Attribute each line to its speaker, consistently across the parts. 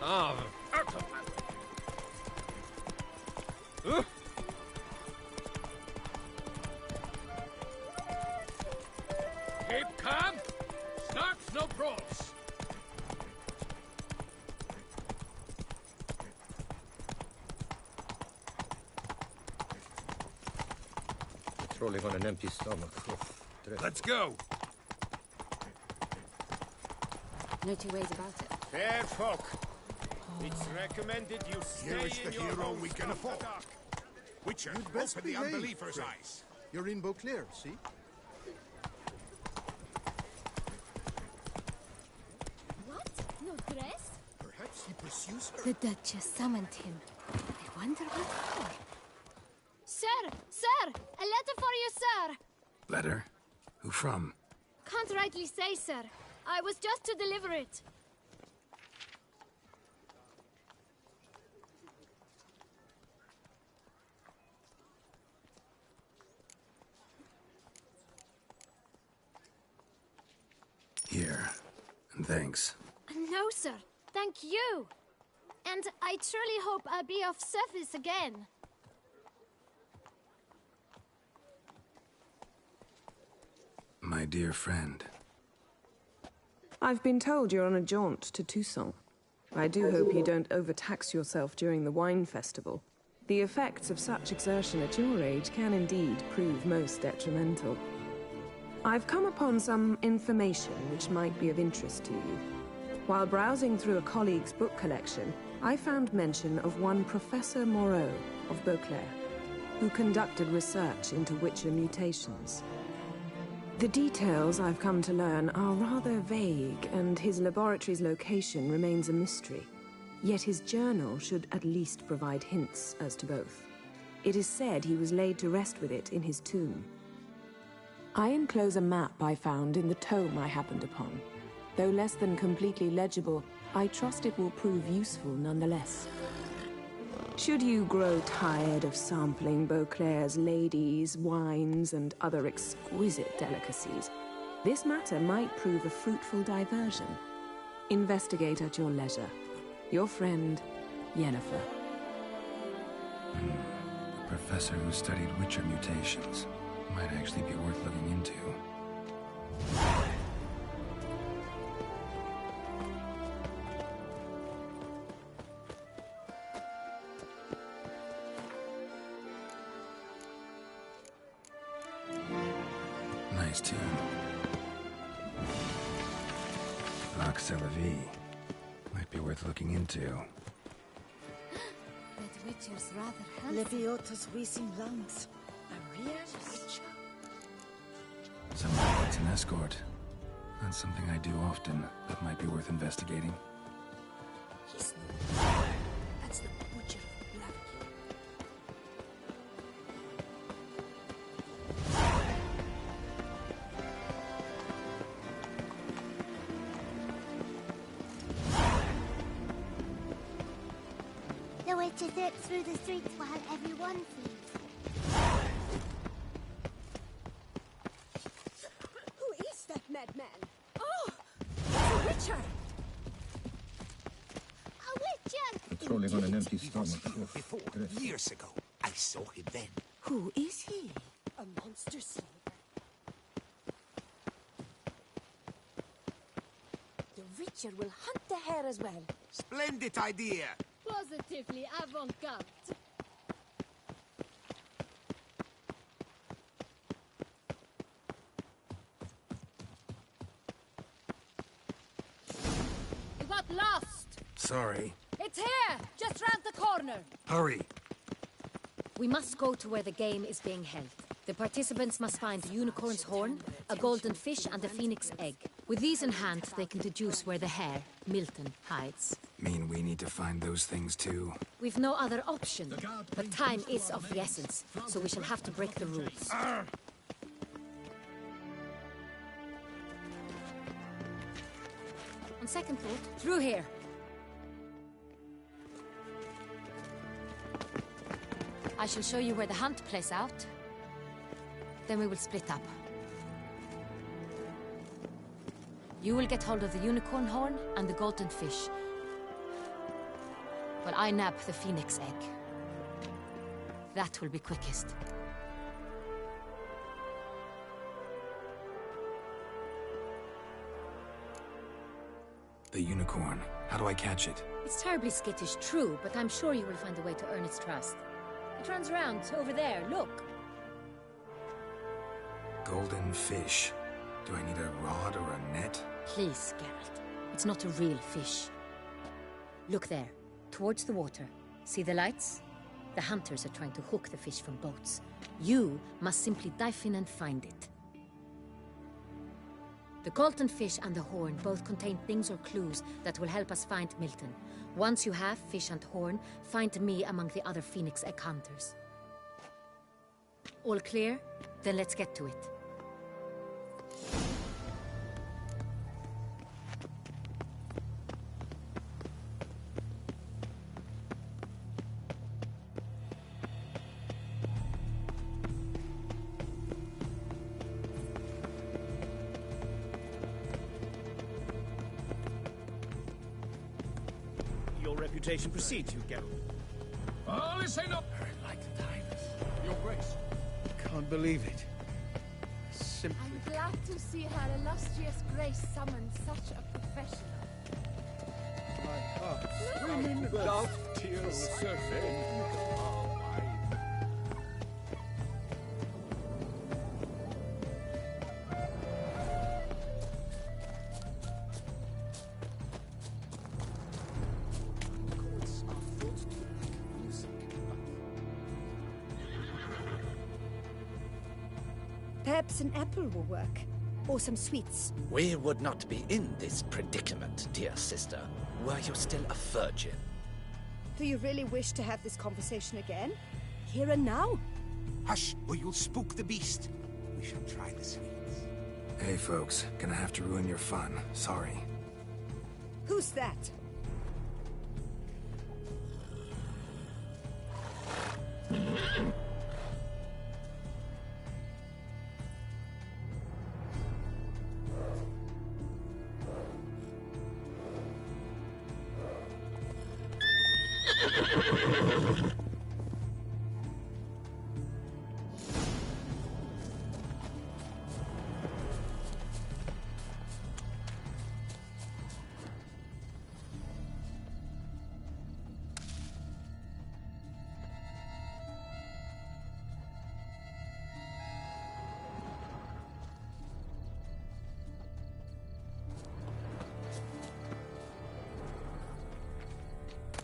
Speaker 1: Oh, out of my... Keep calm. Start no brawls.
Speaker 2: Patrolling on an empty stomach.
Speaker 1: Let's go.
Speaker 3: No two ways about it.
Speaker 4: Fair folk. It's recommended you stay
Speaker 5: Here is
Speaker 4: in
Speaker 5: the
Speaker 4: your
Speaker 5: hero
Speaker 4: homes
Speaker 5: we can
Speaker 4: till
Speaker 5: afford.
Speaker 4: dark. Witcher,
Speaker 5: You'd best
Speaker 4: open the
Speaker 5: behave,
Speaker 4: unbeliever's
Speaker 5: friend.
Speaker 4: eyes.
Speaker 5: You're in Beauclair, see?
Speaker 3: What? No dress?
Speaker 5: Perhaps he pursues her.
Speaker 3: The Duchess summoned him. I wonder what for.
Speaker 6: Sir! Sir! A letter for you, sir!
Speaker 1: Letter? Who from?
Speaker 6: Can't rightly say, sir. I was just to deliver it.
Speaker 1: Here. And thanks.
Speaker 6: No, sir. Thank you. And I truly hope I'll be of service again.
Speaker 1: My dear friend.
Speaker 7: I've been told you're on a jaunt to Toussaint. I do hope you don't overtax yourself during the wine festival. The effects of such exertion at your age can indeed prove most detrimental. I've come upon some information which might be of interest to you. While browsing through a colleague's book collection, I found mention of one Professor Moreau of Beauclair, who conducted research into Witcher mutations. The details I've come to learn are rather vague, and his laboratory's location remains a mystery. Yet his journal should at least provide hints as to both. It is said he was laid to rest with it in his tomb. I enclose a map I found in the tome I happened upon. Though less than completely legible, I trust it will prove useful nonetheless. Should you grow tired of sampling Beauclair's ladies, wines, and other exquisite delicacies, this matter might prove a fruitful diversion. Investigate at your leisure. Your friend, Yennefer.
Speaker 1: A professor who studied Witcher mutations. Might actually be worth looking into. Nice tune. Vox Vie. Might be worth looking into.
Speaker 3: That Witcher's rather handsome.
Speaker 8: Leviota's wheezing lungs. A real witcher.
Speaker 1: Somebody needs an escort. That's something I do often, but might be worth investigating.
Speaker 8: He's no. That's the Butcher of Black.
Speaker 9: The Witcher zips through the streets while everyone feeds.
Speaker 8: Who is that madman? Oh! It's a witcher!
Speaker 9: A witcher!
Speaker 2: Patrolling on an empty
Speaker 4: He was
Speaker 2: stomach.
Speaker 4: here before, years ago. I saw him then.
Speaker 8: Who is he? A monster slave. The witcher will hunt the hare as well.
Speaker 4: Splendid idea.
Speaker 6: Positively avant-garde. You got lost.
Speaker 1: Sorry.
Speaker 6: It's here, just round the corner.
Speaker 1: Hurry.
Speaker 3: We must go to where the game is being held. The participants must find the unicorn's horn, a golden fish, and a phoenix egg. With these in hand, they can deduce where the hare, Milton, hides.
Speaker 1: Mean we need to find those things too.
Speaker 3: We've no other option, but time is of the essence, so we shall have to break the rules. On second thought, through here. I shall show you where the hunt plays out. Then we will split up. You will get hold of the unicorn horn and the golden fish. while I nab the phoenix egg. That will be quickest.
Speaker 1: The unicorn. How do I catch it?
Speaker 3: It's terribly skittish, true, but I'm sure you will find a way to earn its trust. It runs around over there, look.
Speaker 1: Golden fish. Do I need a rod or a net?
Speaker 3: Please, Geralt. It's not a real fish. Look there, towards the water. See the lights? The hunters are trying to hook the fish from boats. You must simply dive in and find it. The golden fish and the horn both contain things or clues that will help us find Milton. Once you have fish and horn, find me among the other phoenix egg hunters. All clear? Then let's get to it.
Speaker 4: Your reputation precedes you, Geralt.
Speaker 10: Oh, listen up! Like the times. Your Grace.
Speaker 4: Can't believe it. Simply.
Speaker 11: I'm glad to see her illustrious grace summon such a professional.
Speaker 4: My heart screaming without tears surfing.
Speaker 8: Perhaps an apple will work. Or some sweets.
Speaker 12: We would not be in this predicament, dear sister, were you still a virgin.
Speaker 8: Do you really wish to have this conversation again? Here and now?
Speaker 10: Hush, or you'll spook the beast. We shall try the sweets.
Speaker 1: Hey folks, gonna have to ruin your fun. Sorry.
Speaker 8: Who's that?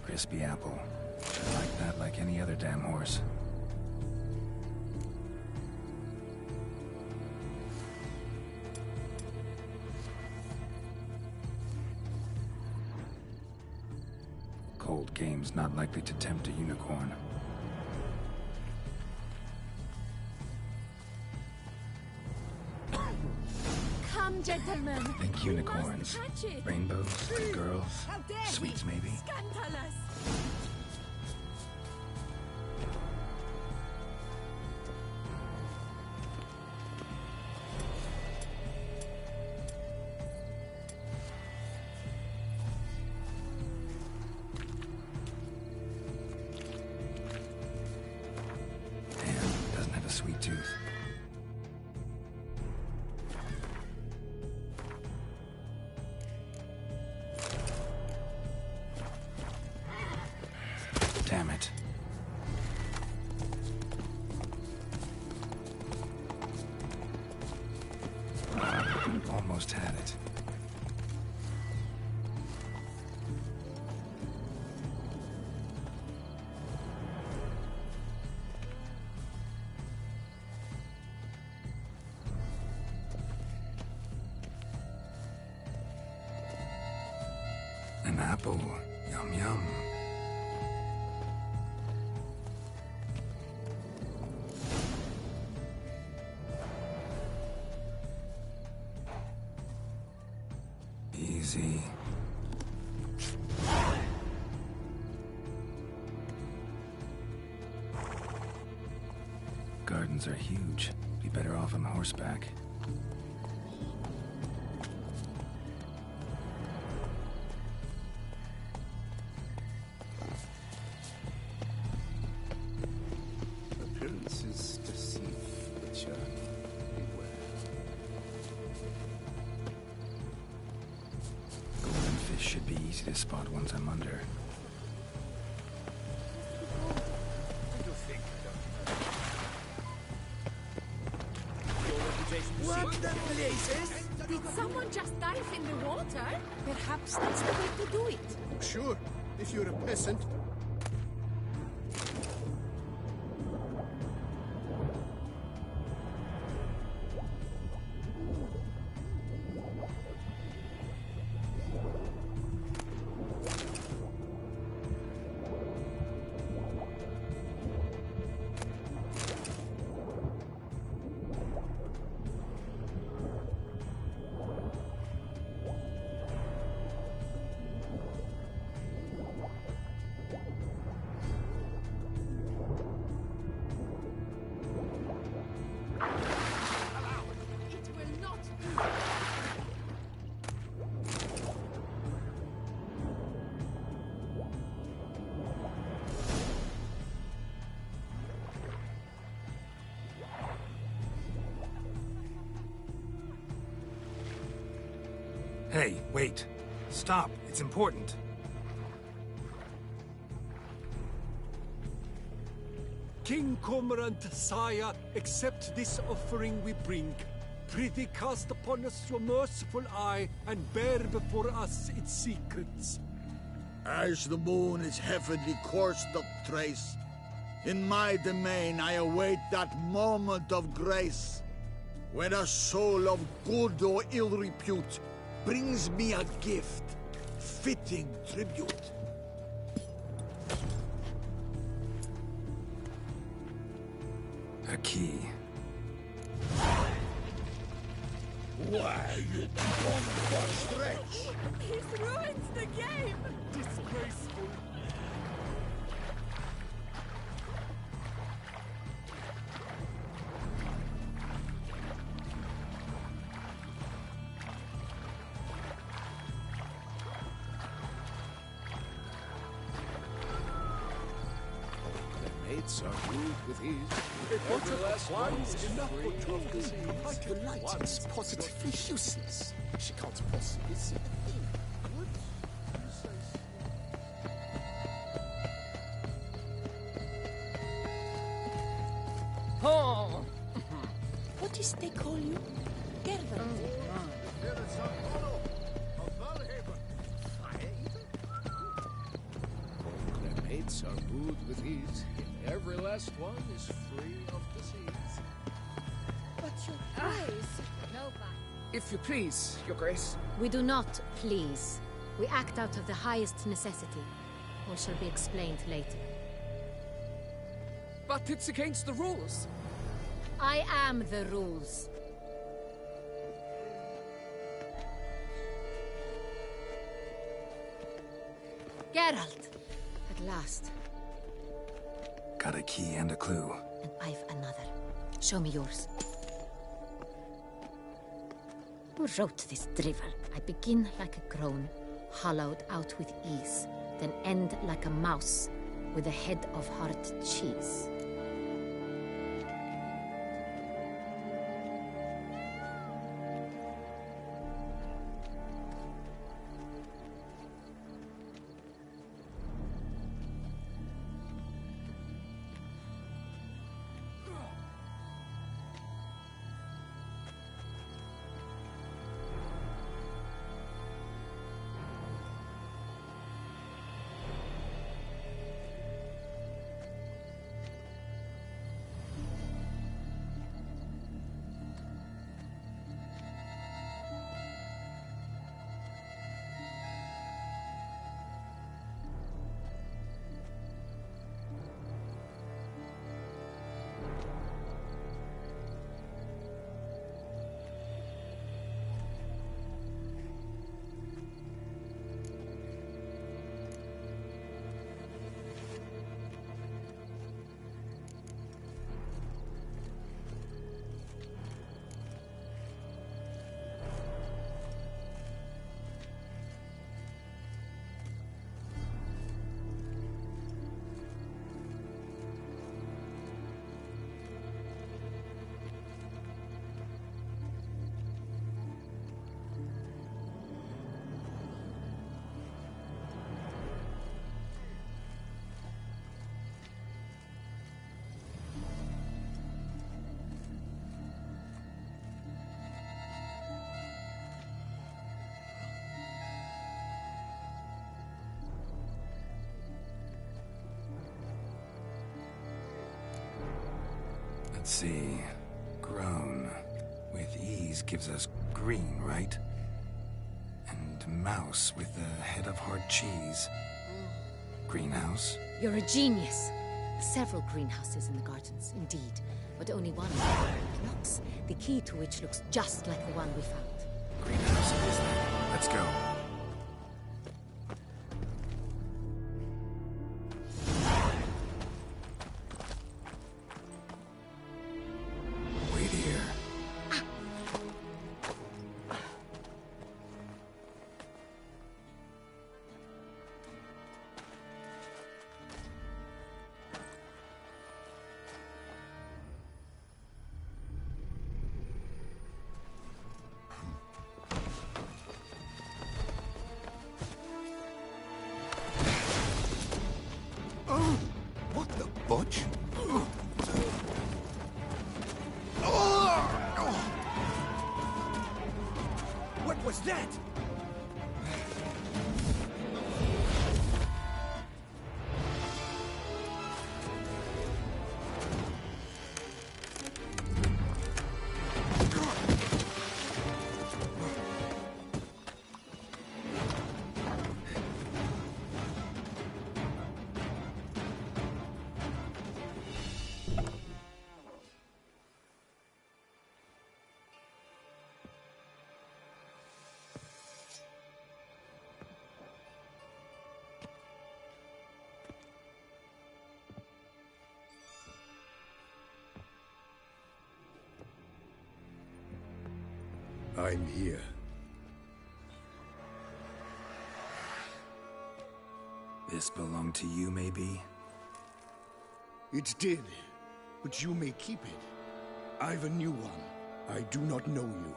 Speaker 1: Crispy apple. I like that like any other damn horse. Cold game's not likely to tempt a unicorn.
Speaker 11: Come, gentlemen.
Speaker 1: Think unicorns.
Speaker 11: We must catch it.
Speaker 1: Rainbows, girls,
Speaker 11: How dare
Speaker 1: sweets
Speaker 11: he?
Speaker 1: maybe.
Speaker 11: Scandalous.
Speaker 1: And doesn't have a sweet tooth. Damn it. Almost had it. An apple. Yum yum. Easy. Gardens are huge. Be better off on horseback. should be easy to spot once I'm under.
Speaker 8: What the blazes?
Speaker 11: Did someone just dive in the water? Perhaps that's the way to do it.
Speaker 5: Sure, if you're a peasant.
Speaker 11: It will not do.
Speaker 1: Hey, wait. Stop. It's important.
Speaker 13: King Cormorant, sire, accept this offering we bring. Prithee cast upon us your merciful eye, and bear before us its secrets.
Speaker 14: As the moon is heavily coursed of trace, in my domain I await that moment of grace, when a soul of good or ill repute brings me a gift, fitting tribute.
Speaker 1: A key.
Speaker 14: Why, you come for stretch?
Speaker 11: He's ruined the game!
Speaker 13: Disgraceful.
Speaker 10: Mates are moved with ease.
Speaker 13: A bottle of wine is enough for two.
Speaker 12: The light is positively useless. She can't possibly see the thing.
Speaker 8: Oh! What is they call you? Geralth.
Speaker 10: Their mates are moved with ease. Every last one is free of disease.
Speaker 8: But your grace.
Speaker 15: If you please, Your Grace.
Speaker 3: We do not please. We act out of the highest necessity. All shall be explained later.
Speaker 15: But it's against the rules.
Speaker 3: I am the rules. Geralt! At last.
Speaker 1: Got a key and a clue.
Speaker 3: And I've another. Show me yours. Who wrote this drivel? I begin like a crone, hollowed out with ease, then end like a mouse, with a head of hard cheese.
Speaker 1: Let's see. Grown. With ease gives us green, right? And mouse with the head of hard cheese. Greenhouse?
Speaker 3: You're a genius. Several greenhouses in the gardens, indeed. But only one blocks, the key to which looks just like the one we found.
Speaker 1: Greenhouse it is then. Let's go. Wait here.
Speaker 13: What the butch? What was that? I'm here.
Speaker 1: This belonged to you, maybe?
Speaker 13: It did, but you may keep it. I've a new one. I do not know you.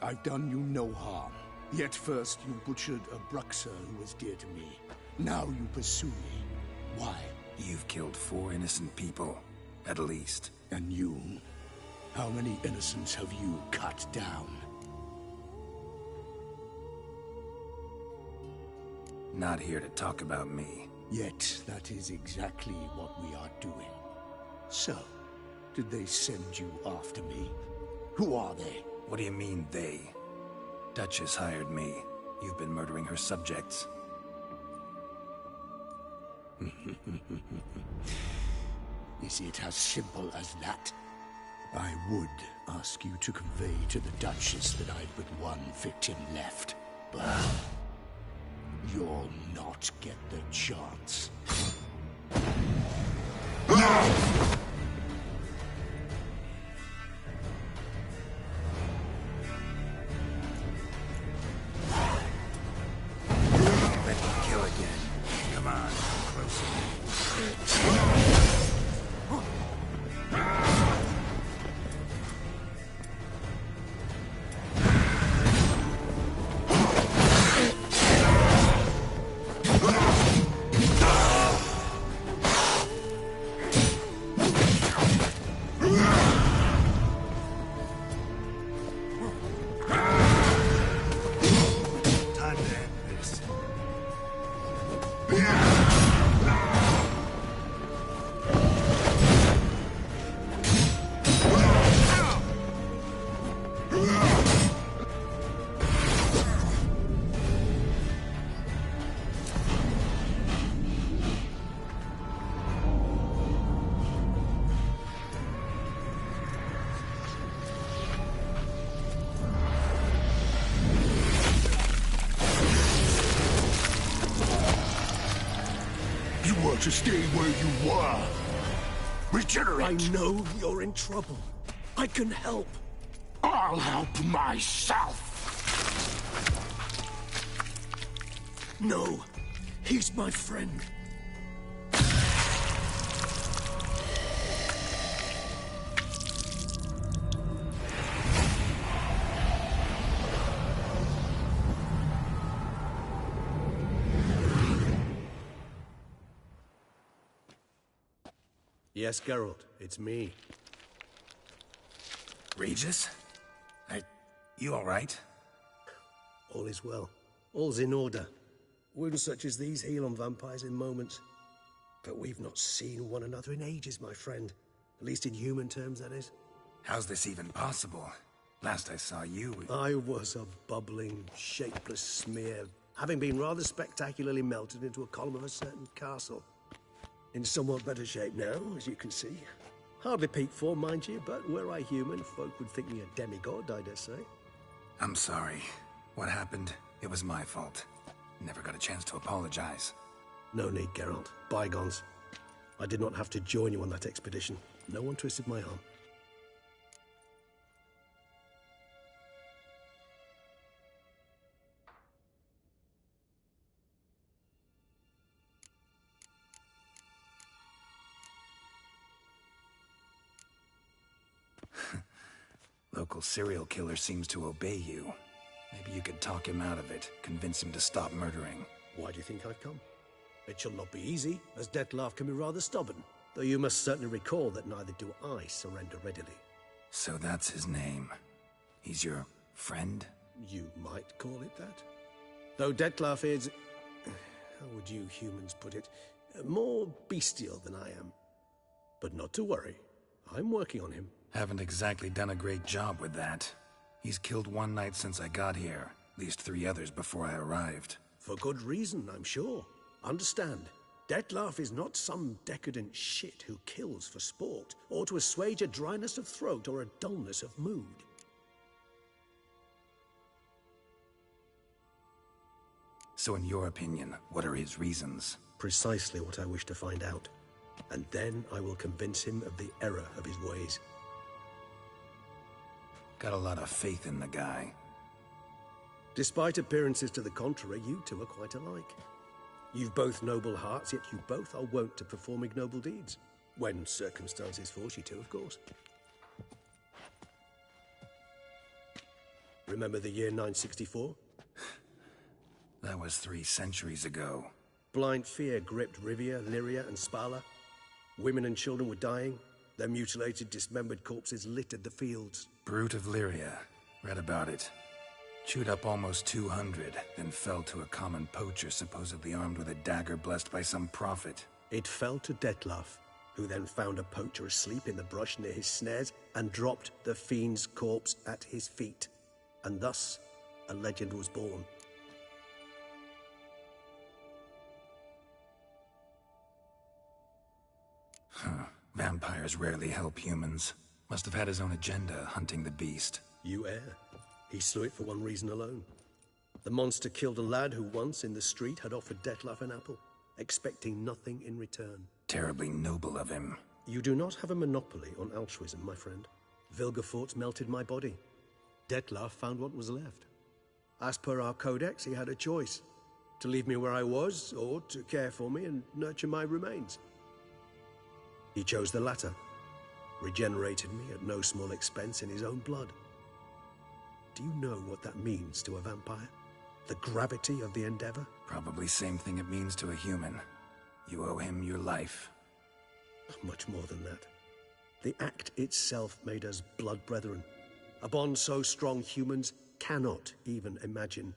Speaker 13: I've done you no harm. Yet first you butchered a Bruxer who was dear to me. Now you pursue me. Why?
Speaker 1: You've killed 4 innocent people, at least.
Speaker 13: And you? How many innocents have you cut down?
Speaker 1: Not here to talk about me.
Speaker 13: Yet that is exactly what we are doing. So, did they send you after me? Who are they?
Speaker 1: What do you mean, they? Duchess hired me. You've been murdering her subjects.
Speaker 13: Is it as simple as that? I would ask you to convey to the Duchess that I've but one victim left, but you'll not get the chance.
Speaker 1: Let me kill again. Come on, closer.
Speaker 13: To stay where you were. Regenerate.
Speaker 10: I know you're in trouble. I can help.
Speaker 13: I'll help myself.
Speaker 10: No, he's my friend.
Speaker 16: Yes, Geralt, it's me.
Speaker 1: Regis? You all right?
Speaker 16: All is well. All's in order. Wounds such as these heal on vampires in moments. But we've not seen one another in ages, my friend. At least in human terms, that is.
Speaker 1: How's this even possible? Last I saw you...
Speaker 16: I was a bubbling, shapeless smear, having been rather spectacularly melted into a column of a certain castle. In somewhat better shape now, as you can see. Hardly peak form, mind you, but were I human, folk would think me a demigod, I dare say.
Speaker 1: I'm sorry. What happened, it was my fault. Never got a chance to apologize.
Speaker 16: No need, Geralt. Bygones. I did not have to join you on that expedition. No one twisted my arm.
Speaker 1: Local serial killer seems to obey you. Maybe you could talk him out of it, convince him to stop murdering.
Speaker 16: Why do you think I've come? It shall not be easy, as Dettlaff can be rather stubborn. Though you must certainly recall that neither do I surrender readily.
Speaker 1: So that's his name. He's your friend?
Speaker 16: You might call it that. Though Dettlaff is... how would you humans put it? More bestial than I am. But not to worry. I'm working on him.
Speaker 1: Haven't exactly done a great job with that. He's killed one night since I got here. At least 3 others before I arrived.
Speaker 16: For good reason, I'm sure. Understand, Dettlaff is not some decadent shit who kills for sport, or to assuage a dryness of throat or a dullness of mood.
Speaker 1: So in your opinion, what are his reasons?
Speaker 16: Precisely what I wish to find out. And then I will convince him of the error of his ways.
Speaker 1: Got a lot of faith in the guy.
Speaker 16: Despite appearances to the contrary, you two are quite alike. You've both noble hearts, yet you both are wont to perform ignoble deeds. When circumstances force you to, of course. Remember the year 964?
Speaker 1: That was 3 centuries ago.
Speaker 16: Blind fear gripped Rivia, Lyria, and Spala. Women and children were dying. Their mutilated, dismembered corpses littered the fields.
Speaker 1: Brute of Lyria. Read about it. Chewed up almost 200, then fell to a common poacher supposedly armed with a dagger blessed by some prophet.
Speaker 16: It fell to Dettlaff, who then found a poacher asleep in the brush near his snares and dropped the fiend's corpse at his feet. And thus, a legend was born.
Speaker 1: Vampires rarely help humans. Must have had his own agenda, hunting the beast.
Speaker 16: You err. He slew it for one reason alone. The monster killed a lad who once, in the street, had offered Dettlaff an apple, expecting nothing in return.
Speaker 1: Terribly noble of him.
Speaker 16: You do not have a monopoly on altruism, my friend. Vilgefortz melted my body. Dettlaff found what was left. As per our codex, he had a choice. To leave me where I was, or to care for me and nurture my remains. He chose the latter. Regenerated me at no small expense in his own blood. Do you know what that means to a vampire? The gravity of the endeavor?
Speaker 1: Probably same thing it means to a human. You owe him your life.
Speaker 16: Much more than that. The act itself made us blood brethren. A bond so strong humans cannot even imagine.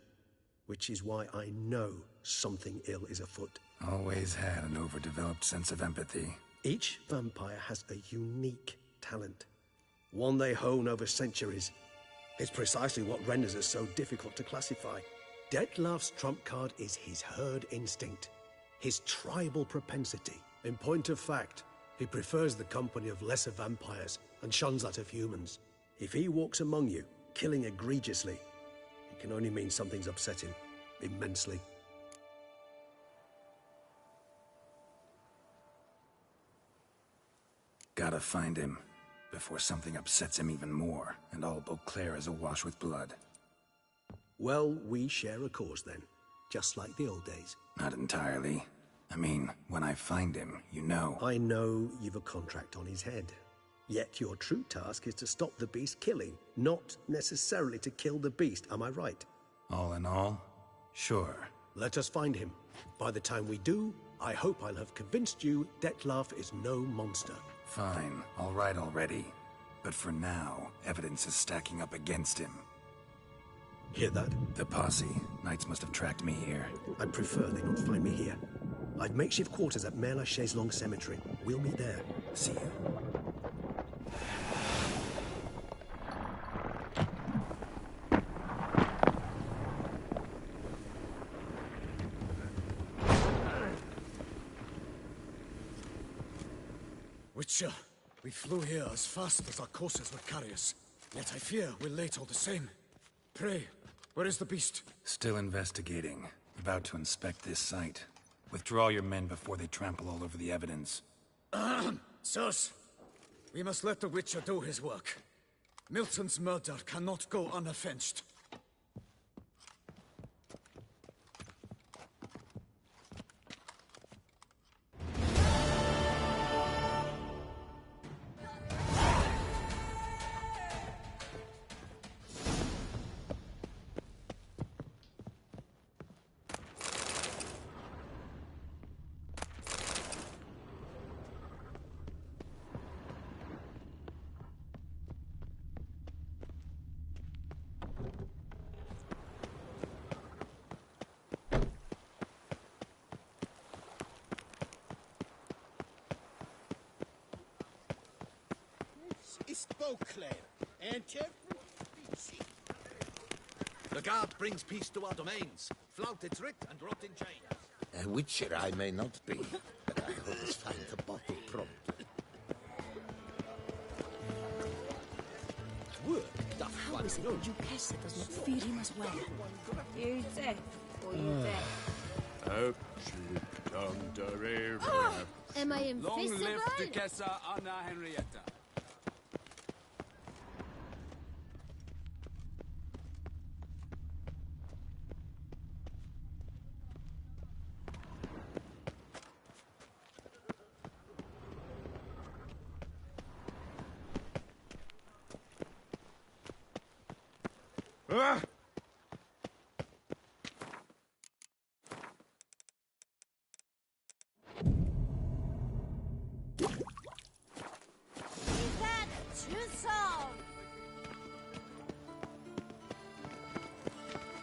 Speaker 16: Which is why I know something ill is afoot.
Speaker 1: Always had an overdeveloped sense of empathy.
Speaker 16: Each vampire has a unique talent. One they hone over centuries. It's precisely what renders us so difficult to classify. Dettlaff's trump card is his herd instinct, his tribal propensity. In point of fact, he prefers the company of lesser vampires and shuns that of humans. If he walks among you, killing egregiously, it can only mean something's upset him, immensely.
Speaker 1: Gotta find him, before something upsets him even more, and all Beauclair is awash with blood.
Speaker 16: Well, we share a cause then, just like the old days.
Speaker 1: Not entirely. I mean, when I find him, you know.
Speaker 16: I know you've a contract on his head. Yet your true task is to stop the beast killing, not necessarily to kill the beast, am I right?
Speaker 1: All in all, sure.
Speaker 16: Let us find him. By the time we do, I hope I'll have convinced you Dettlaff is no monster.
Speaker 1: Fine, all right already. But for now, evidence is stacking up against him.
Speaker 16: Hear that?
Speaker 1: The posse. Knights must have tracked me here.
Speaker 16: I'd prefer they not find me here. I've makeshift quarters at Mère Lachaise Long Cemetery. We'll meet there.
Speaker 1: See you.
Speaker 17: Witcher, we flew here as fast as our courses would carry us. Yet I fear we're late all the same. Pray, where is the beast?
Speaker 1: Still investigating. About to inspect this site. Withdraw your men before they trample all over the evidence.
Speaker 17: Sirs, we must let the Witcher do his work. Milton's murder cannot go unavenged.
Speaker 10: Ist Beauclair. Enter.
Speaker 12: The guard brings peace to our domains. Flout its writ and rot in chains.
Speaker 18: A witcher I may not be, but I always find the bottle promptly.
Speaker 12: Work doth
Speaker 8: How
Speaker 12: one
Speaker 8: is it
Speaker 12: know.
Speaker 8: that Duquesa does not fear him as well? You deaf or you deaf?
Speaker 6: Am I invisible?
Speaker 4: Long live Duchessa Anna Henrietta.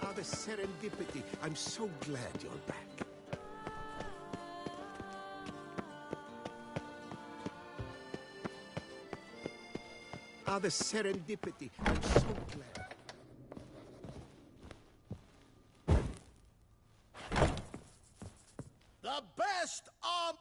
Speaker 18: Ah, the serendipity. I'm so glad you're back. Ah, the serendipity. I'm so glad.
Speaker 14: The best of...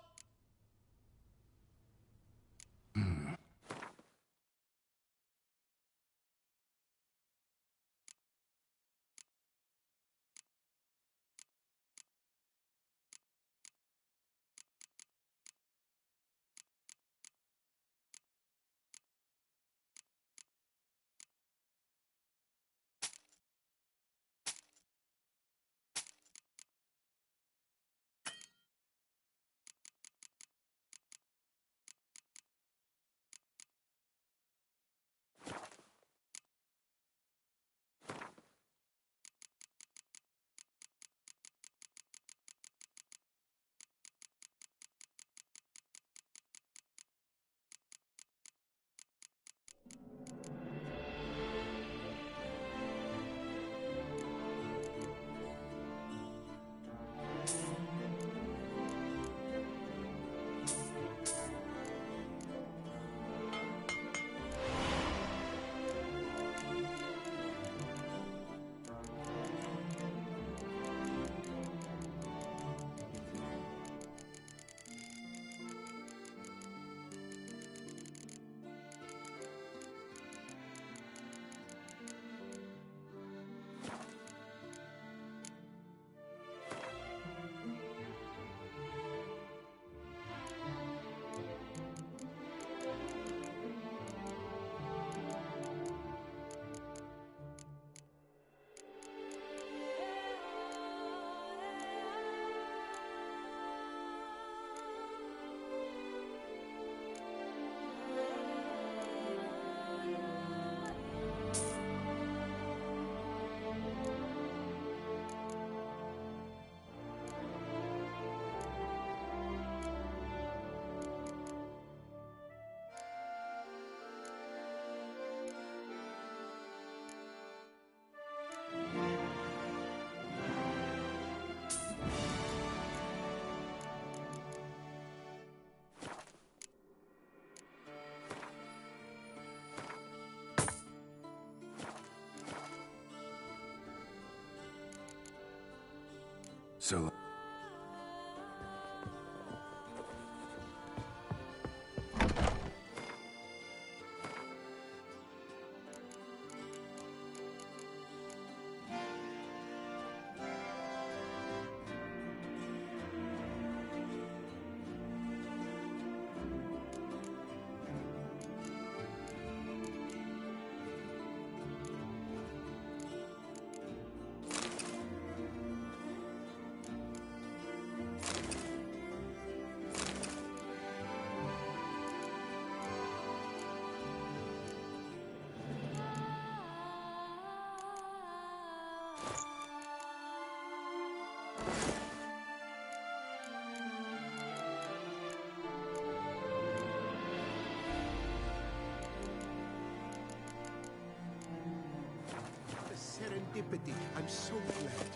Speaker 18: serendipity. I'm so glad.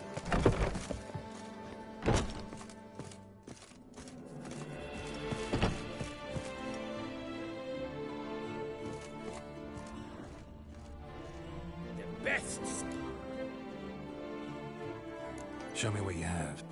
Speaker 4: The best.
Speaker 1: Show me what you have.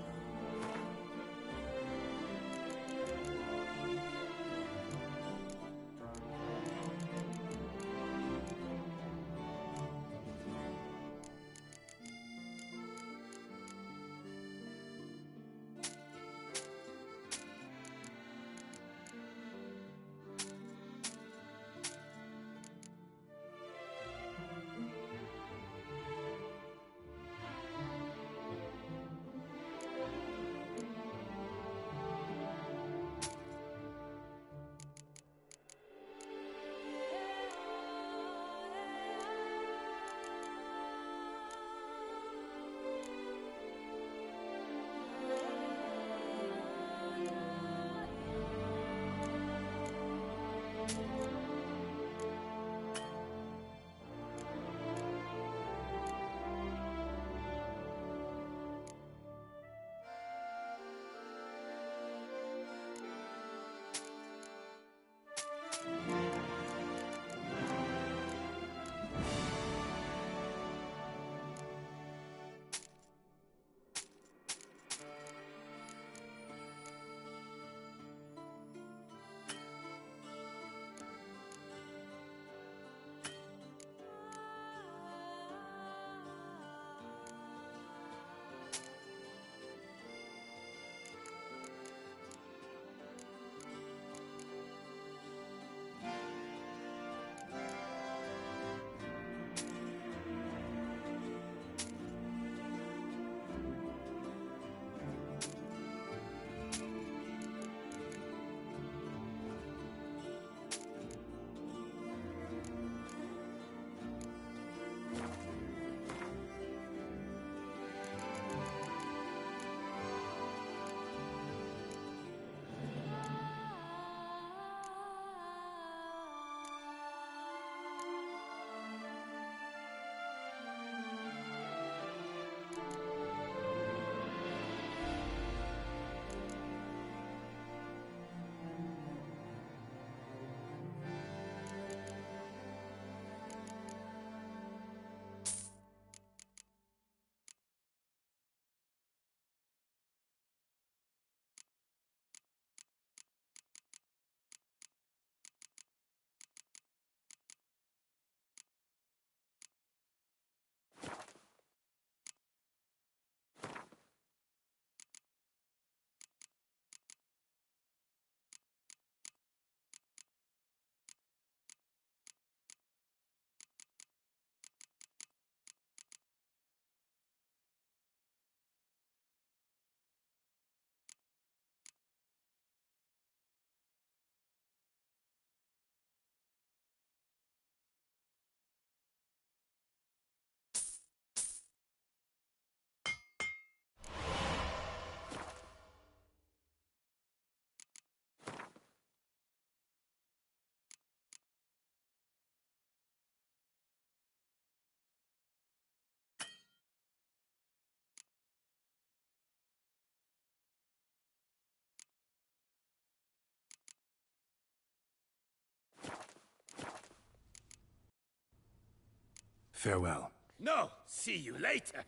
Speaker 1: Farewell.
Speaker 4: No, see you later.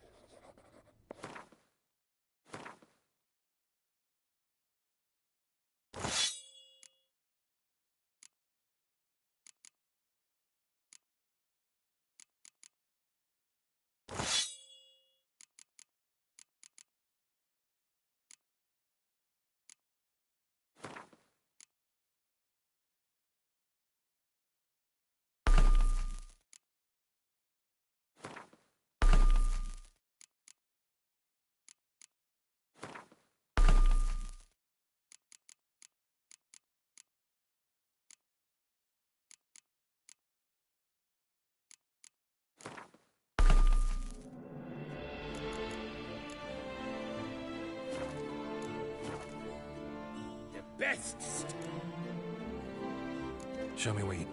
Speaker 4: Best.
Speaker 1: Show me what you...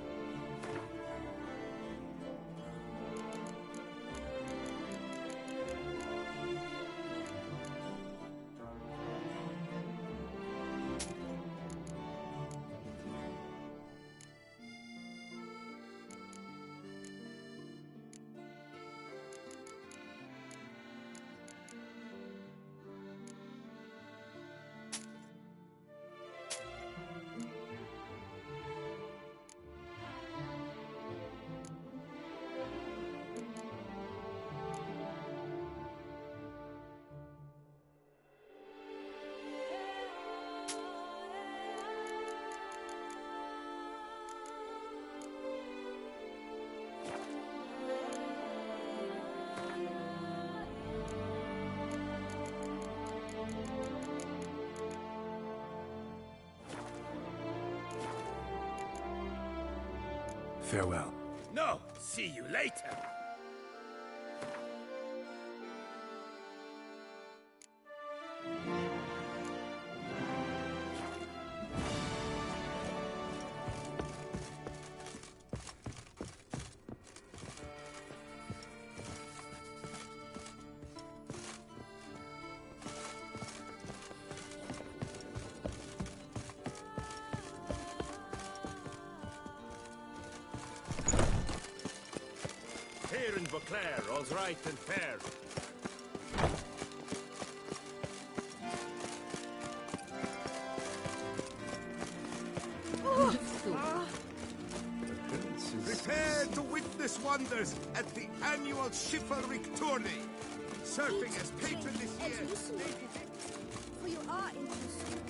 Speaker 1: Farewell.
Speaker 4: No, see you later. Here in Beauclair, all's right and fair. Prepare to witness wonders at the annual chivalric tourney. Serving as patron this year.
Speaker 8: For you are interesting.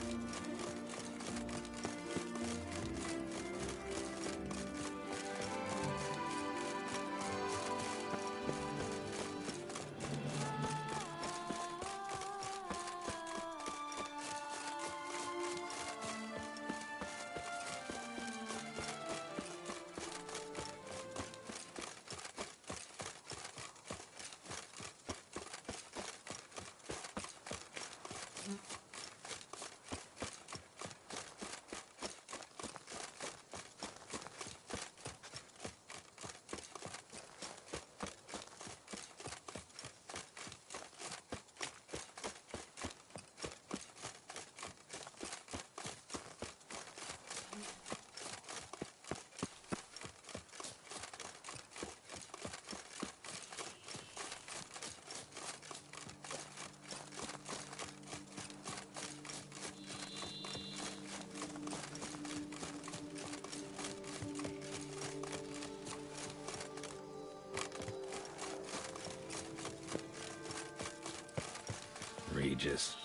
Speaker 1: Regis.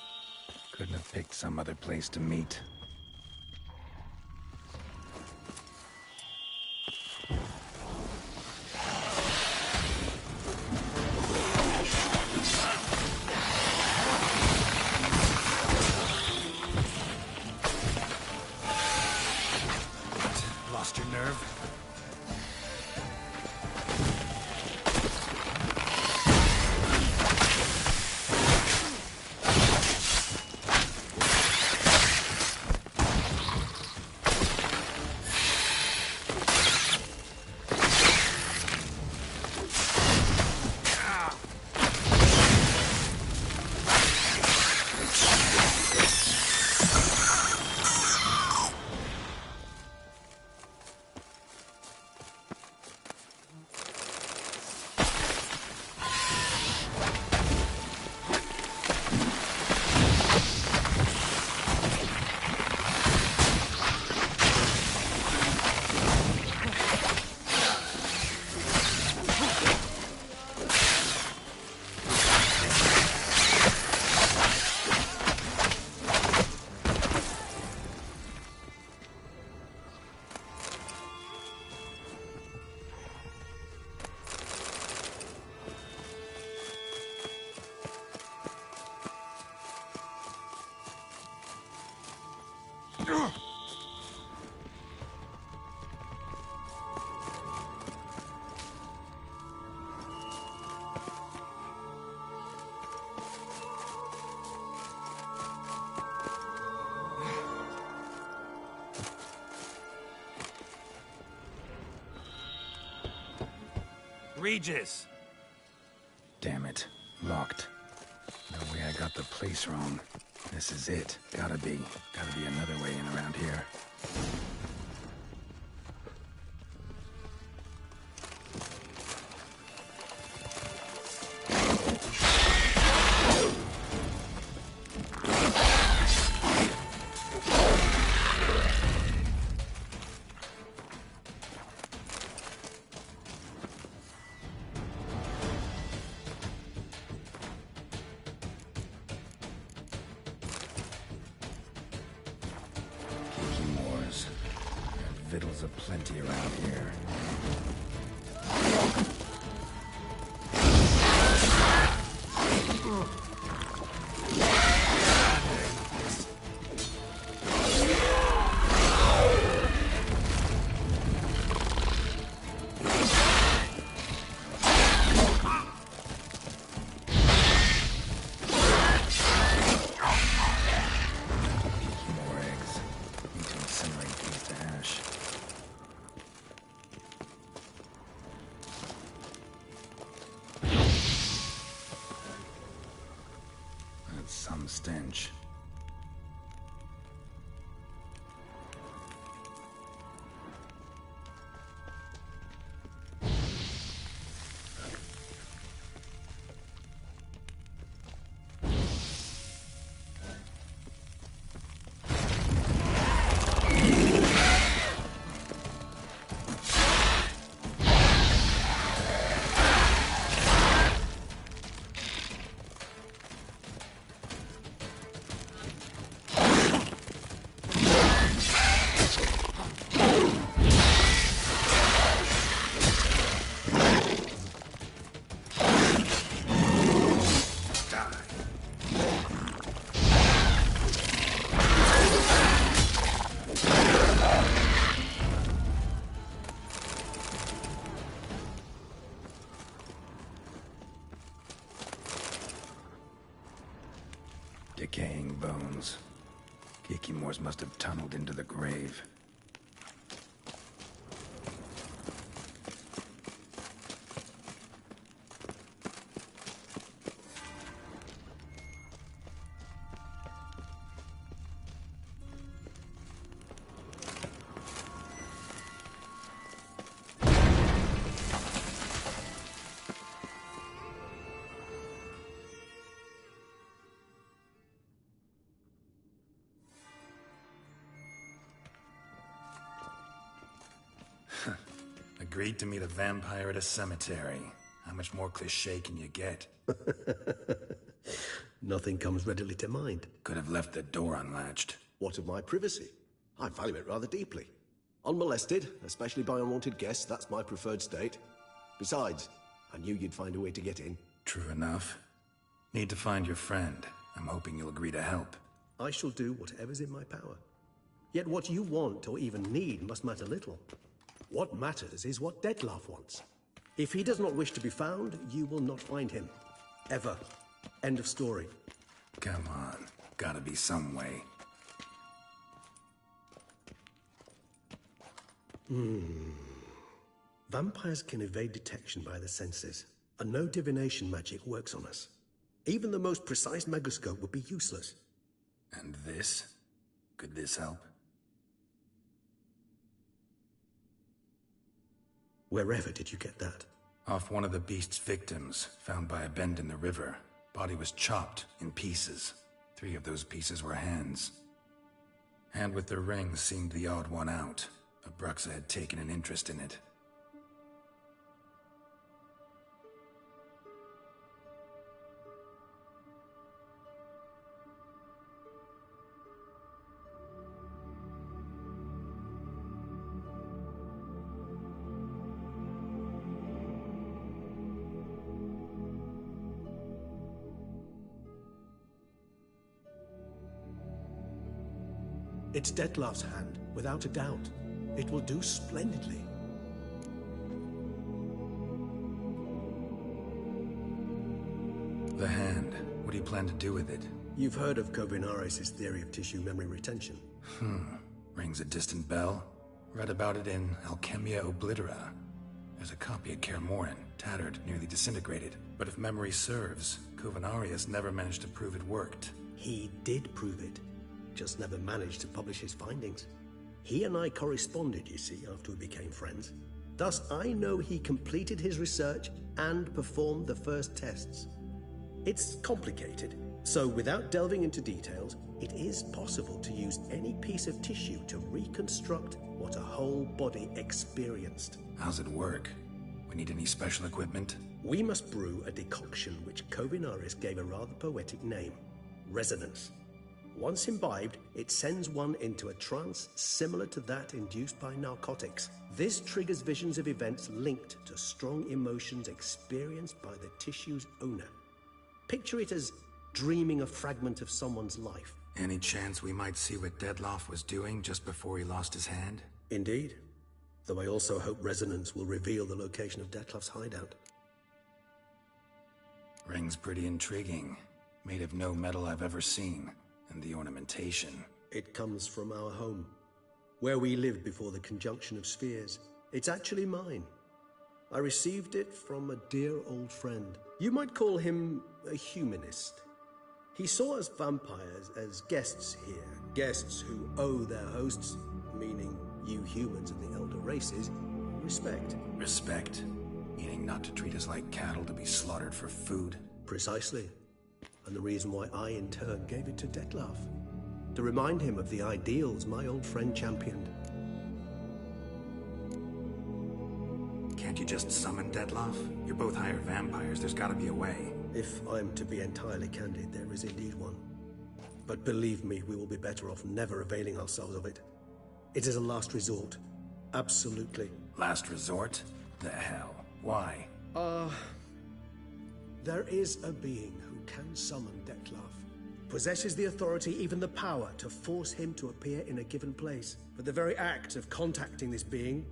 Speaker 1: Couldn't have picked some other place to meet. Lost your nerve? Regis! Damn it. Locked. No way I got the place wrong. This is it. Gotta be another way in around here. Victuals aplenty around here. stench. Decaying bones. Kikimors must have tunneled into the grave. Agreed to meet a vampire at a cemetery. How much more cliché can you get?
Speaker 16: Nothing comes readily to mind.
Speaker 1: Could have left the door unlatched.
Speaker 16: What of my privacy? I value it rather deeply. Unmolested, especially by unwanted guests, that's my preferred state. Besides, I knew you'd find a way to get in.
Speaker 1: True enough. Need to find your friend. I'm hoping you'll agree to help.
Speaker 16: I shall do whatever's in my power. Yet what you want or even need must matter little. What matters is what Dettlaff wants. If he does not wish to be found, you will not find him. Ever. End of story.
Speaker 1: Come on. Gotta be some way.
Speaker 16: Vampires can evade detection by the senses, and no divination magic works on us. Even the most precise megascope would be useless.
Speaker 1: And this? Could this help?
Speaker 16: Wherever did you get that?
Speaker 1: Off one of the beast's victims, found by a bend in the river. Body was chopped in pieces. 3 of those pieces were hands. Hand with the ring seemed the odd one out. Abruxa had taken an interest in it.
Speaker 16: It's Dettlaff's hand, without a doubt. It will do splendidly.
Speaker 1: The hand. What do you plan to do with it?
Speaker 16: You've heard of Kovinaris' theory of tissue memory retention.
Speaker 1: Rings a distant bell. Read about it in Alchemia Oblitera. There's a copy at Kermoran, tattered, nearly disintegrated. But if memory serves, Kovinaris never managed to prove it worked.
Speaker 16: He did prove it. Just never managed to publish his findings. He and I corresponded, you see, after we became friends. Thus, I know he completed his research and performed the first tests. It's complicated, so without delving into details, it is possible to use any piece of tissue to reconstruct what a whole body experienced.
Speaker 1: How's it work? We need any special equipment?
Speaker 16: We must brew a decoction which Kovinaris gave a rather poetic name, resonance. Once imbibed, it sends one into a trance similar to that induced by narcotics. This triggers visions of events linked to strong emotions experienced by the tissue's owner. Picture it as dreaming a fragment of someone's life.
Speaker 1: Any chance we might see what Dettlaff was doing just before he lost his hand?
Speaker 16: Indeed. Though I also hope resonance will reveal the location of Dettlaff's hideout.
Speaker 1: Ring's pretty intriguing. Made of no metal I've ever seen. And the ornamentation.
Speaker 16: It comes from our home, where we lived before the conjunction of spheres. It's actually mine. I received it from a dear old friend. You might call him a humanist. He saw us vampires as guests here, guests who owe their hosts, meaning you humans and the elder races, respect.
Speaker 1: Respect? Meaning not to treat us like cattle to be slaughtered for food?
Speaker 16: Precisely. And the reason why I, in turn, gave it to Detlef. To remind him of the ideals my old friend championed.
Speaker 1: Can't you just summon Detlef? You're both hired vampires, there's gotta be a way.
Speaker 16: If I'm to be entirely candid, there is indeed one. But believe me, we will be better off never availing ourselves of it. It is a last resort. Absolutely.
Speaker 1: Last resort? The hell? Why?
Speaker 16: There is a being who can summon Detlef. Possesses the authority, even the power, to force him to appear in a given place. But the very act of contacting this being,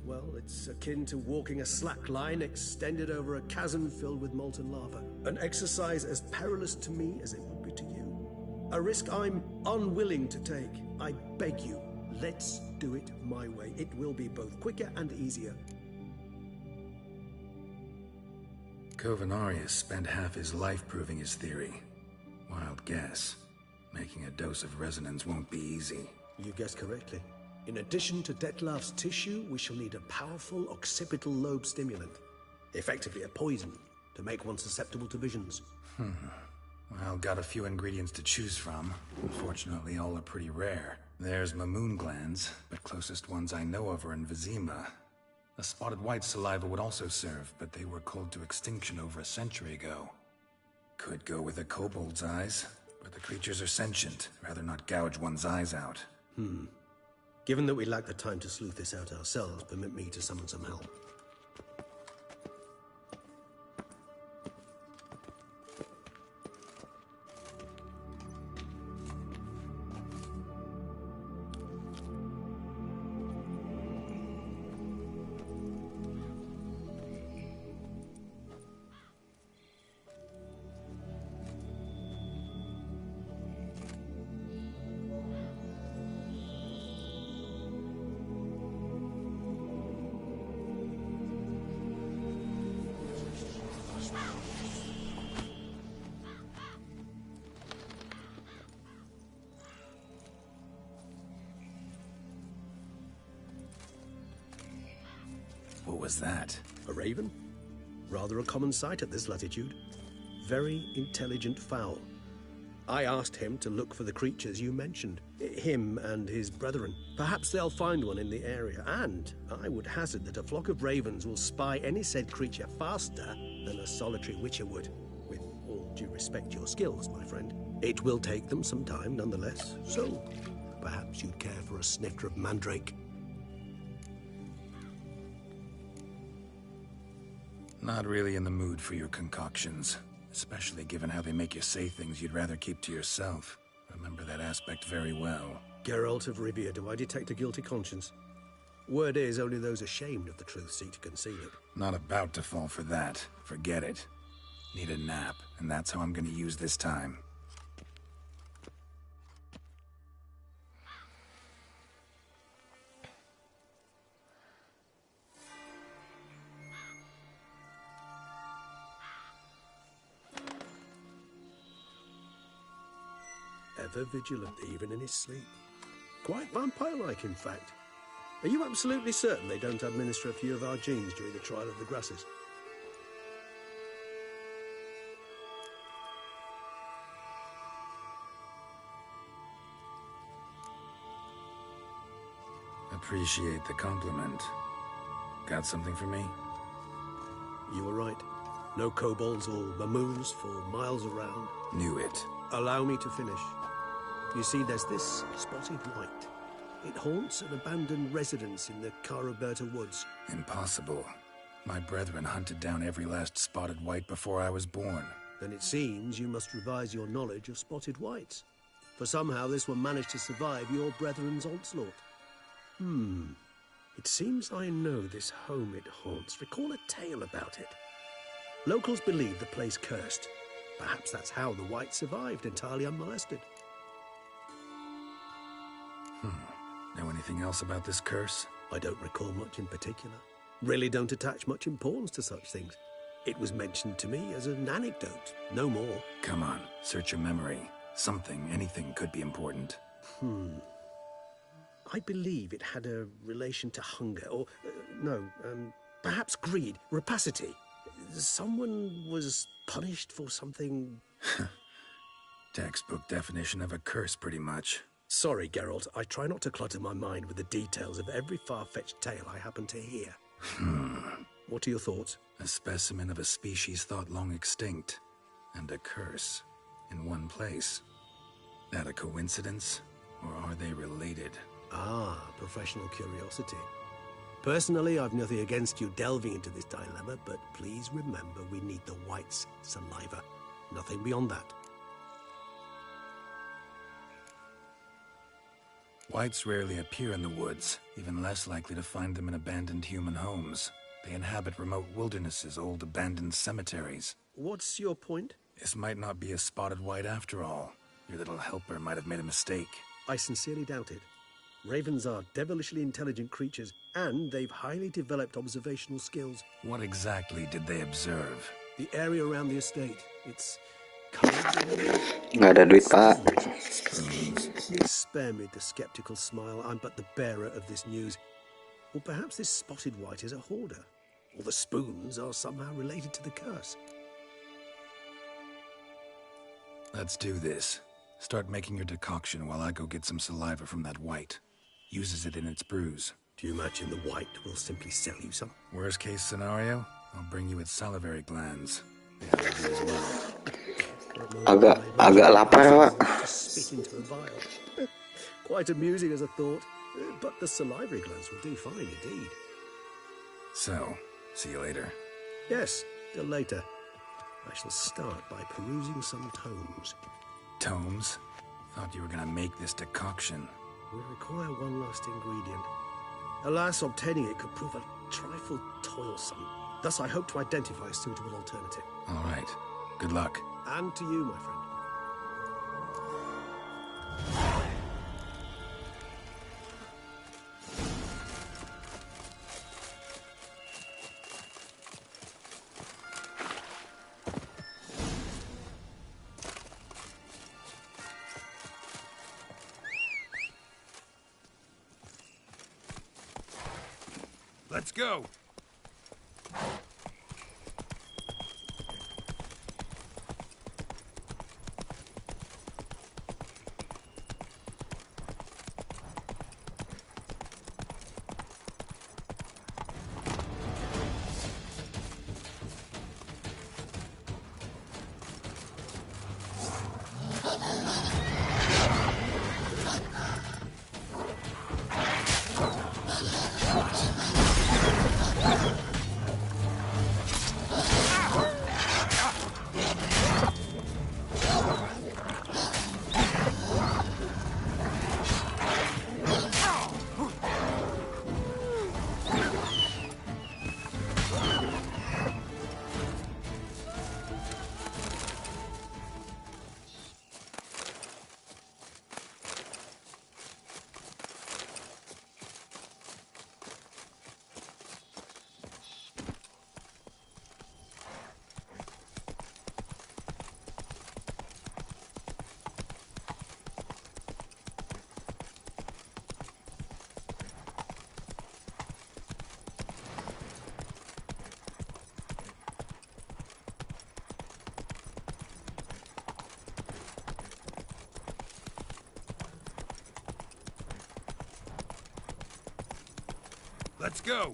Speaker 16: well, it's akin to walking a slack line extended over a chasm filled with molten lava. An exercise as perilous to me as it would be to you. A risk I'm unwilling to take. I beg you, let's do it my way. It will be both quicker and easier.
Speaker 1: Covenarius spent half his life proving his theory. Wild guess. Making a dose of resonance won't be easy.
Speaker 16: You guessed correctly. In addition to Detlef's tissue, we shall need a powerful occipital lobe stimulant. Effectively a poison, to make one susceptible to visions.
Speaker 1: Well, got a few ingredients to choose from. Unfortunately, all are pretty rare. There's Mamoon glands, but closest ones I know of are in Vizima. A spotted white saliva would also serve, but they were cold to extinction over a century ago. Could go with a kobold's eyes, but the creatures are sentient. Rather not gouge one's eyes out.
Speaker 16: Given that we lack the time to sleuth this out ourselves, permit me to summon some help.
Speaker 1: What was that?
Speaker 16: A raven? Rather a common sight at this latitude. Very intelligent fowl. I asked him to look for the creatures you mentioned. Him and his brethren. Perhaps they'll find one in the area, and I would hazard that a flock of ravens will spy any said creature faster than a solitary witcher would. With all due respect to your skills, my friend. It will take them some time, nonetheless. So, perhaps you'd care for a snifter of mandrake.
Speaker 1: Not really in the mood for your concoctions. Especially given how they make you say things you'd rather keep to yourself. Remember that aspect very well.
Speaker 16: Geralth of Rivia, do I detect a guilty conscience? Word is, only those ashamed of the truth seek to conceal it.
Speaker 1: Not about to fall for that. Forget it. Need a nap, and that's how I'm gonna use this time.
Speaker 16: Ever vigilant, even in his sleep. Quite vampire-like, in fact. Are you absolutely certain they don't administer a few of our genes during the trial of the grasses?
Speaker 1: Appreciate the compliment. Got something for me?
Speaker 16: You were right. No kobolds or mamoons for miles around.
Speaker 1: Knew it.
Speaker 16: Allow me to finish. You see, there's this spotted white. It haunts an abandoned residence in the Caraberta woods.
Speaker 1: Impossible. My brethren hunted down every last spotted white before I was born.
Speaker 16: Then it seems you must revise your knowledge of spotted whites. For somehow this one managed to survive your brethren's onslaught. It seems I know this home it haunts. Recall a tale about it. Locals believe the place cursed. Perhaps that's how the white survived, entirely unmolested.
Speaker 1: Know anything else about this curse?
Speaker 16: I don't recall much in particular. Really don't attach much importance to such things. It was mentioned to me as an anecdote, no more.
Speaker 1: Come on, search your memory. Something, anything could be important.
Speaker 16: I believe it had a relation to hunger, or, perhaps greed, rapacity. Someone was punished for something...
Speaker 1: Textbook definition of a curse, pretty much.
Speaker 16: Sorry, Geralt, I try not to clutter my mind with the details of every far-fetched tale I happen to hear. What are your thoughts?
Speaker 1: A specimen of a species thought long extinct, and a curse in one place. That a coincidence, or are they related?
Speaker 16: Ah, professional curiosity. Personally, I've nothing against you delving into this dilemma, but please remember we need the white's saliva. Nothing beyond that.
Speaker 1: Whites rarely appear in the woods, even less likely to find them in abandoned human homes. They inhabit remote wildernesses, old abandoned cemeteries.
Speaker 16: What's your point?
Speaker 1: This might not be a spotted white after all. Your little helper might have made a mistake.
Speaker 16: I sincerely doubt it. Ravens are devilishly intelligent creatures, and they've highly developed observational skills.
Speaker 1: What exactly did they observe?
Speaker 16: The area around the estate. It's...
Speaker 19: Nggak ada duit, Pak.
Speaker 16: Spare me the skeptical smile. I'm but the bearer of this news. Or perhaps this spotted white is a hoarder. Or the spoons are somehow related to the curse.
Speaker 1: Let's do this. Start making your decoction while I go get some saliva from that white. Uses it in its brews.
Speaker 16: Do you imagine the white will simply sell you some?
Speaker 1: Worst case scenario, I'll bring you its salivary glands. They have to do as well.
Speaker 19: Agak lapar, Pak.
Speaker 16: Spit into a vial. Quite amusing as a thought, but the salivary glands will do fine indeed.
Speaker 1: So, see you later.
Speaker 16: Yes, till later. I shall start by perusing some tomes.
Speaker 1: Tomes? Thought you were gonna make this decoction.
Speaker 16: We require one last ingredient. Alas, obtaining it could prove a trifle toilsome. Thus, I hope to identify a suitable alternative.
Speaker 1: All right. Good luck.
Speaker 16: And to you, my friend.
Speaker 4: Let's go. Let's go.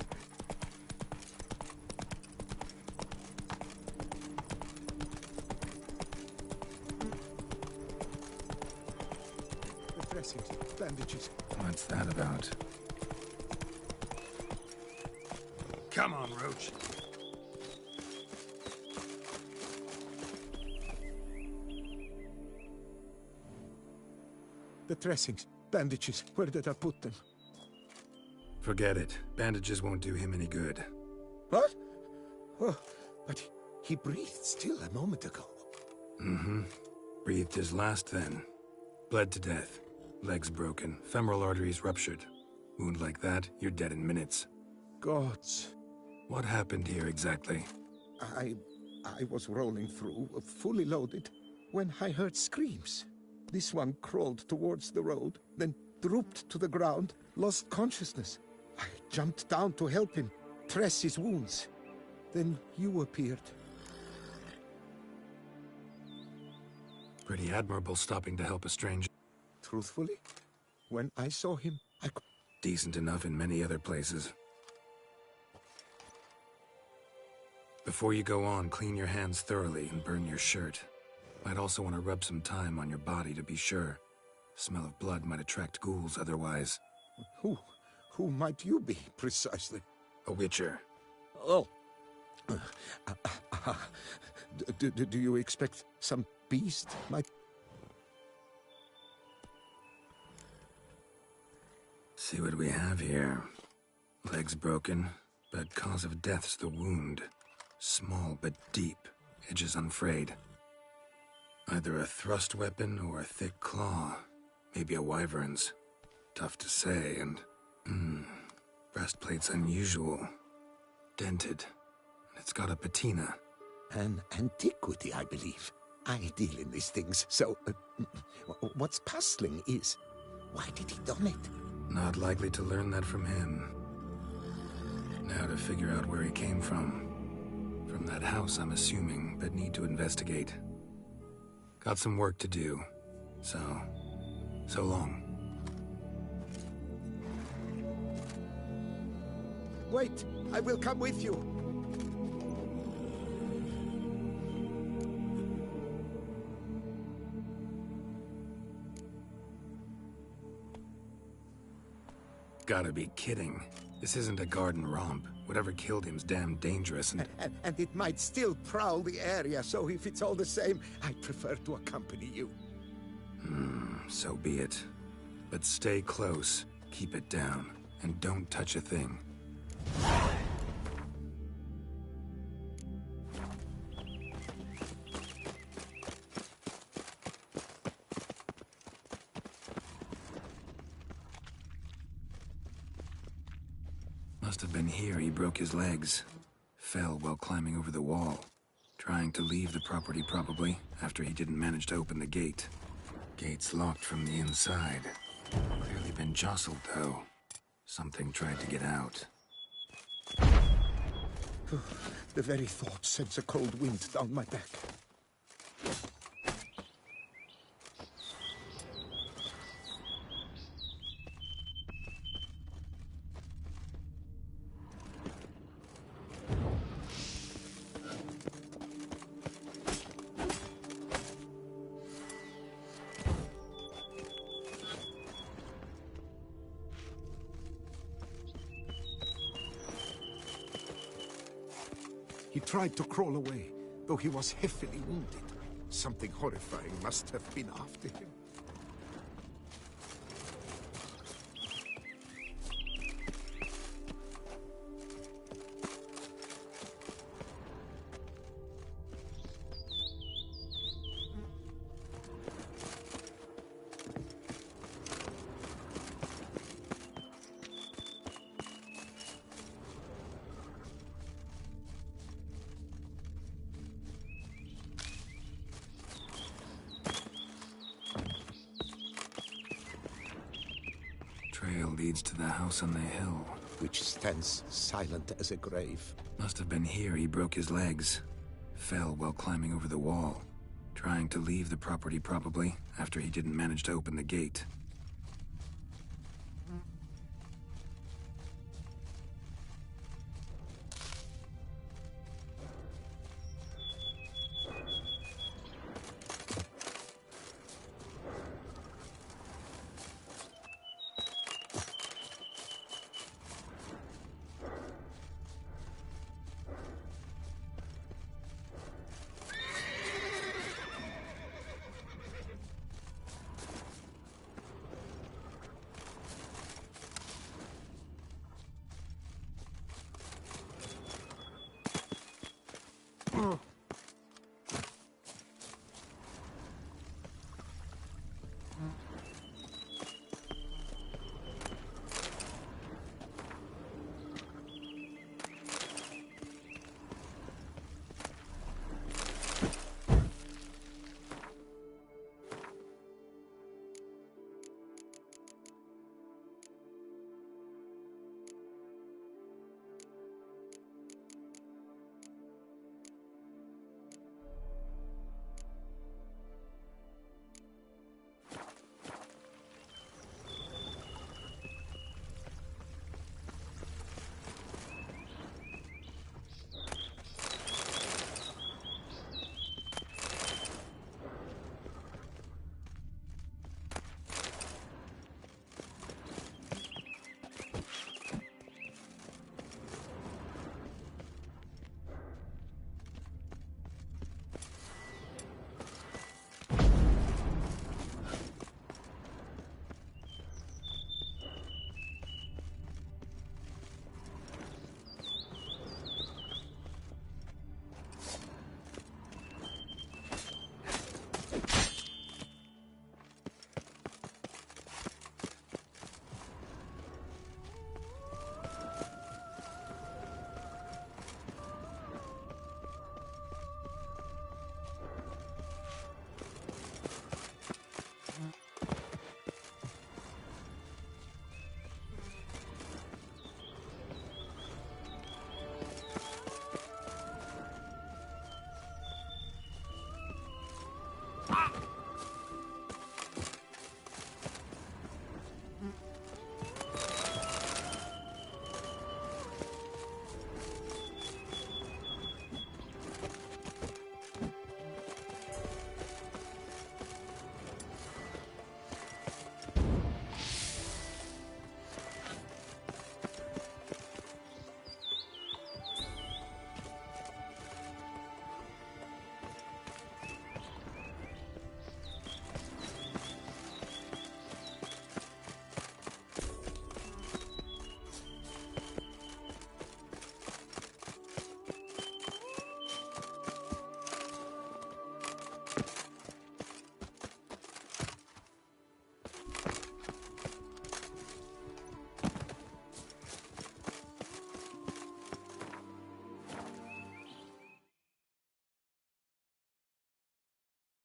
Speaker 17: The dressings, bandages.
Speaker 1: What's that about?
Speaker 4: Come on, Roach.
Speaker 17: The dressings, bandages. Where did I put them?
Speaker 1: Forget it. Bandages won't do him any good.
Speaker 17: What? Oh, but he breathed still a moment ago.
Speaker 1: Mm-hmm. Breathed his last then. Bled to death. Legs broken. Femoral arteries ruptured. Wound like that, you're dead in minutes.
Speaker 17: Gods.
Speaker 1: What happened here exactly?
Speaker 18: I was rolling through, fully loaded, when I heard screams. This one crawled towards the road, then drooped to the ground, lost consciousness. I jumped down to help him, dress his wounds. Then you appeared.
Speaker 1: Pretty admirable stopping to help a stranger.
Speaker 18: Truthfully, when I saw him, I could...
Speaker 1: Decent enough in many other places. Before you go on, clean your hands thoroughly and burn your shirt. Might also want to rub some thyme on your body to be sure. Smell of blood might attract ghouls otherwise.
Speaker 18: Who might you be, precisely?
Speaker 1: A witcher.
Speaker 18: Oh. Do you expect some beast might...
Speaker 1: See what we have here. Legs broken, but cause of death's the wound. Small but deep, edges unfrayed. Either a thrust weapon or a thick claw. Maybe a wyvern's. Tough to say, and... breastplate's unusual. Dented. And it's got a patina.
Speaker 18: An antiquity, I believe. I deal in these things, so... what's puzzling is... why did he don it?
Speaker 1: Not likely to learn that from him. Now to figure out where he came from. From that house, I'm assuming, but need to investigate. Got some work to do. So long.
Speaker 18: Wait, I will come with you.
Speaker 1: Gotta be kidding. This isn't a garden romp. Whatever killed him's damn dangerous
Speaker 18: and it might still prowl the area, so if it's all the same, I'd prefer to accompany you.
Speaker 1: So be it. But stay close, keep it down, and don't touch a thing. Must have been here he broke his legs. Fell while climbing over the wall. Trying to leave the property probably, after he didn't manage to open the gate. Gate's locked from the inside. Clearly been jostled though. Something tried to get out.
Speaker 18: The very thought sends a cold wind down my back. He tried to crawl away, though he was heavily wounded. Something horrifying must have been after him.
Speaker 1: Trail leads to the house on the hill.
Speaker 18: Which stands silent as a grave.
Speaker 1: Must have been here he broke his legs. Fell while climbing over the wall. Trying to leave the property probably, after he didn't manage to open the gate.